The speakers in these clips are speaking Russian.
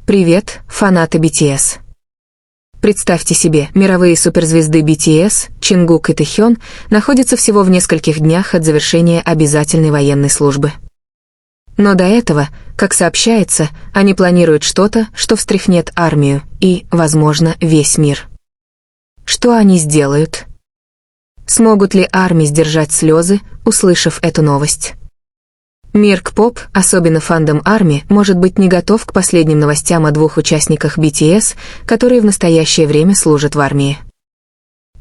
Привет, фанаты BTS. Представьте себе, мировые суперзвезды BTS, Чингук и Тэхён, находятся всего в нескольких днях от завершения обязательной военной службы. Но до этого, как сообщается, они планируют что-то, что встряхнет армию и, возможно, весь мир. Что они сделают? Смогут ли армии сдержать слезы, услышав эту новость? Мир К-поп, особенно фандом ARMY, может быть не готов к последним новостям о двух участниках BTS, которые в настоящее время служат в армии.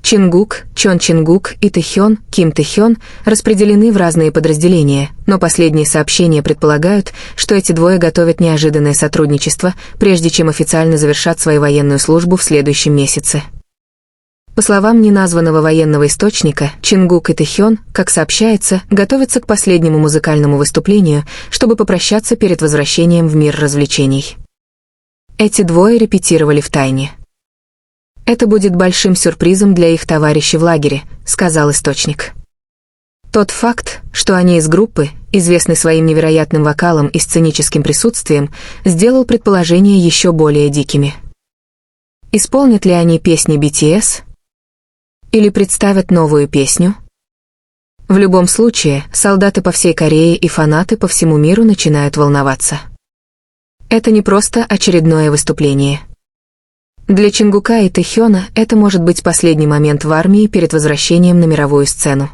Чингук, Чон Чингук и Тэхён, Ким Тэхён распределены в разные подразделения, но последние сообщения предполагают, что эти двое готовят неожиданное сотрудничество, прежде чем официально завершат свою военную службу в следующем месяце. По словам неназванного военного источника, Чингук и Тэхён, как сообщается, готовятся к последнему музыкальному выступлению, чтобы попрощаться перед возвращением в мир развлечений. Эти двое репетировали втайне. «Это будет большим сюрпризом для их товарищей в лагере», — сказал источник. Тот факт, что они из группы, известной своим невероятным вокалом и сценическим присутствием, сделал предположения еще более дикими. Исполнят ли они песни BTS? Или представят новую песню? В любом случае, солдаты по всей Корее и фанаты по всему миру начинают волноваться. Это не просто очередное выступление. Для Чингука и Тэхёна это может быть последний момент в армии перед возвращением на мировую сцену.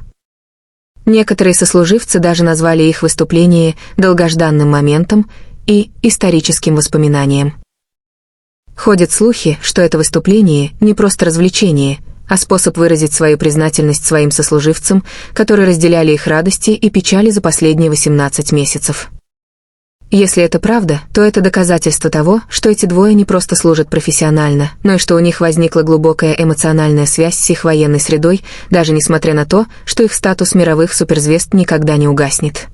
Некоторые сослуживцы даже назвали их выступление долгожданным моментом и историческим воспоминанием. Ходят слухи, что это выступление не просто развлечение, а способ выразить свою признательность своим сослуживцам, которые разделяли их радости и печали за последние 18 месяцев. Если это правда, то это доказательство того, что эти двое не просто служат профессионально, но и что у них возникла глубокая эмоциональная связь с их военной средой, даже несмотря на то, что их статус мировых суперзвезд никогда не угаснет.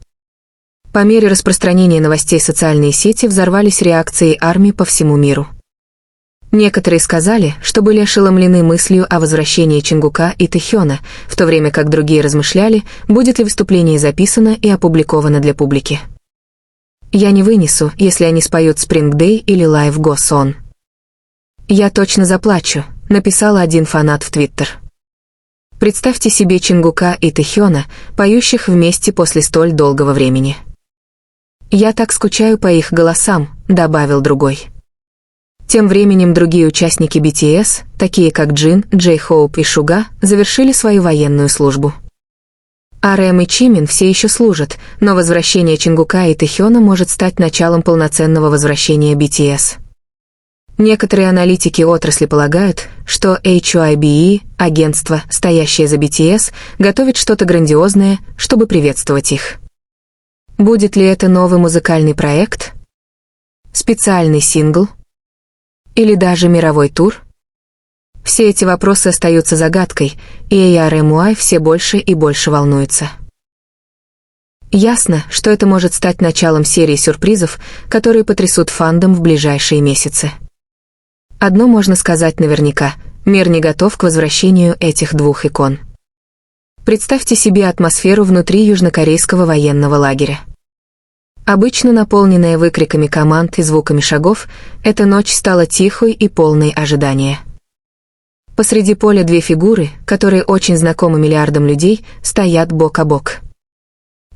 По мере распространения новостей социальные сети взорвались реакцией армии по всему миру. Некоторые сказали, что были ошеломлены мыслью о возвращении Чингука и Тэхёна, в то время как другие размышляли, будет ли выступление записано и опубликовано для публики. «Я не вынесу, если они споют Spring Day или Live Goes On. Я точно заплачу», — написал один фанат в Твиттер. Представьте себе Чингука и Тэхёна, поющих вместе после столь долгого времени. «Я так скучаю по их голосам», — добавил другой. Тем временем другие участники BTS, такие как Джин, Джей-Хоуп и Шуга, завершили свою военную службу. RM и Чимин все еще служат, но возвращение Чингука и Тэхёна может стать началом полноценного возвращения BTS. Некоторые аналитики отрасли полагают, что HYBE, агентство, стоящее за BTS, готовит что-то грандиозное, чтобы приветствовать их. Будет ли это новый музыкальный проект? Специальный сингл? Или даже мировой тур? Все эти вопросы остаются загадкой, и ARMY все больше и больше волнуется. Ясно, что это может стать началом серии сюрпризов, которые потрясут фандом в ближайшие месяцы. Одно можно сказать наверняка: мир не готов к возвращению этих двух икон. Представьте себе атмосферу внутри южнокорейского военного лагеря. Обычно наполненная выкриками команд и звуками шагов, эта ночь стала тихой и полной ожидания. Посреди поля две фигуры, которые очень знакомы миллиардам людей, стоят бок о бок.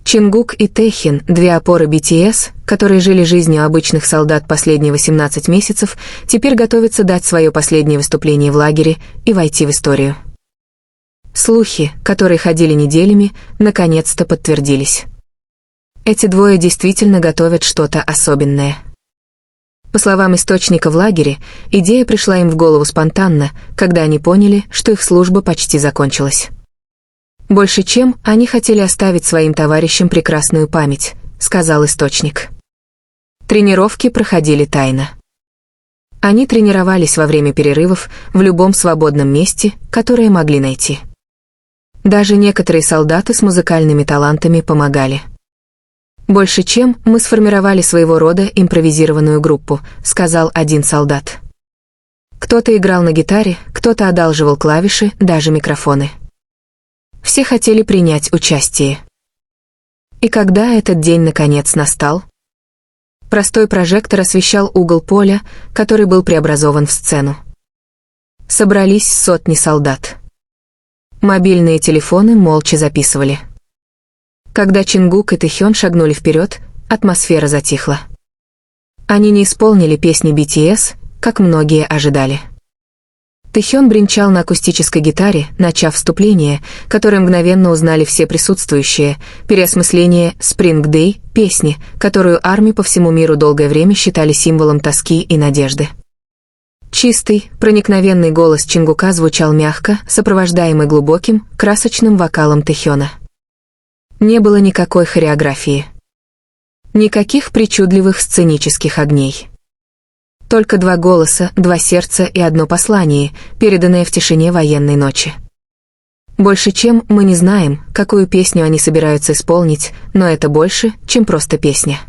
Чингук и Тэхин, две опоры BTS, которые жили жизнью обычных солдат последние 18 месяцев, теперь готовятся дать свое последнее выступление в лагере и войти в историю. Слухи, которые ходили неделями, наконец-то подтвердились. Эти двое действительно готовят что-то особенное. По словам источника в лагере, идея пришла им в голову спонтанно, когда они поняли, что их служба почти закончилась. «Больше чем они хотели оставить своим товарищам прекрасную память», — сказал источник. Тренировки проходили тайно. Они тренировались во время перерывов в любом свободном месте, которое могли найти. Даже некоторые солдаты с музыкальными талантами помогали. «Больше чем мы сформировали своего рода импровизированную группу», — сказал один солдат. Кто-то играл на гитаре, кто-то одалживал клавиши, даже микрофоны. Все хотели принять участие. И когда этот день наконец настал? Простой прожектор освещал угол поля, который был преобразован в сцену. Собрались сотни солдат. Мобильные телефоны молча записывали. Когда Чингук и Тэхён шагнули вперед, атмосфера затихла. Они не исполнили песни BTS, как многие ожидали. Тэхён бренчал на акустической гитаре, начав вступление, которое мгновенно узнали все присутствующие, переосмысление «Spring Day» песни, которую армии по всему миру долгое время считали символом тоски и надежды. Чистый, проникновенный голос Чингука звучал мягко, сопровождаемый глубоким, красочным вокалом Тэхёна. Не было никакой хореографии. Никаких причудливых сценических огней. Только два голоса, два сердца и одно послание, переданное в тишине военной ночи. Больше чем мы не знаем, какую песню они собираются исполнить, но это больше, чем просто песня.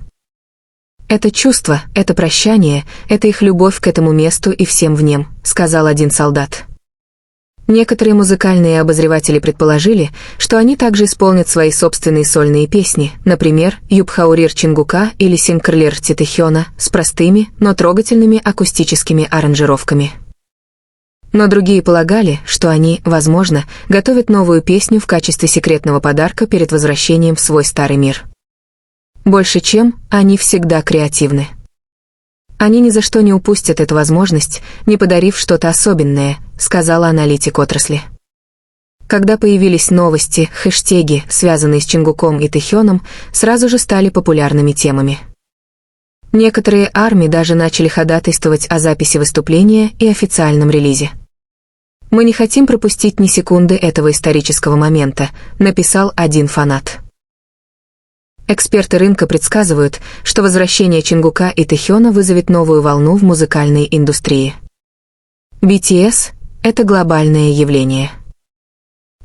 «Это чувство, это прощание, это их любовь к этому месту и всем в нем», — сказал один солдат. Некоторые музыкальные обозреватели предположили, что они также исполнят свои собственные сольные песни, например, «Юбхаурир Чингука» или «Синкрлер Тэхёна» с простыми, но трогательными акустическими аранжировками. Но другие полагали, что они, возможно, готовят новую песню в качестве секретного подарка перед возвращением в свой старый мир. Больше чем, они всегда креативны. Они ни за что не упустят эту возможность, не подарив что-то особенное, сказала аналитик отрасли. Когда появились новости, хэштеги, связанные с Чингуком и Тэхёном, сразу же стали популярными темами. Некоторые армии даже начали ходатайствовать о записи выступления и официальном релизе. «Мы не хотим пропустить ни секунды этого исторического момента», написал один фанат. Эксперты рынка предсказывают, что возвращение Чингука и Тэхёна вызовет новую волну в музыкальной индустрии. BTS — это глобальное явление.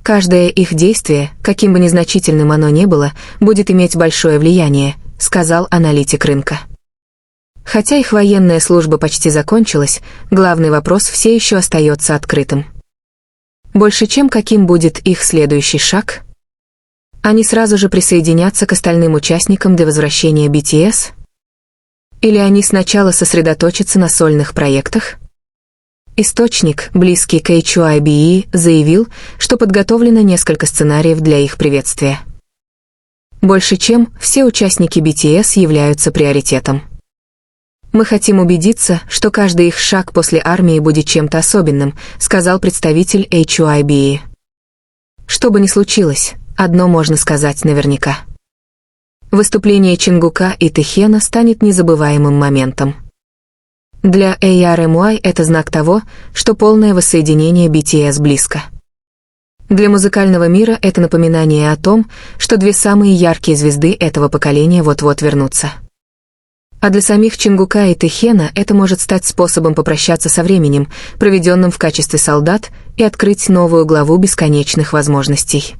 Каждое их действие, каким бы незначительным оно ни было, будет иметь большое влияние, сказал аналитик рынка. Хотя их военная служба почти закончилась, главный вопрос все еще остается открытым. Больше чем каким будет их следующий шаг? Они сразу же присоединятся к остальным участникам до возвращения BTS? Или они сначала сосредоточатся на сольных проектах? Источник, близкий к HYBE, заявил, что подготовлено несколько сценариев для их приветствия. Больше чем, все участники BTS являются приоритетом. «Мы хотим убедиться, что каждый их шаг после армии будет чем-то особенным», сказал представитель HYBE. Что бы ни случилось, одно можно сказать наверняка. Выступление Чингука и Тэхёна станет незабываемым моментом. Для ARMY это знак того, что полное воссоединение BTS близко. Для музыкального мира это напоминание о том, что две самые яркие звезды этого поколения вот-вот вернутся. А для самих Чингука и Тэхёна это может стать способом попрощаться со временем, проведенным в качестве солдат, и открыть новую главу бесконечных возможностей.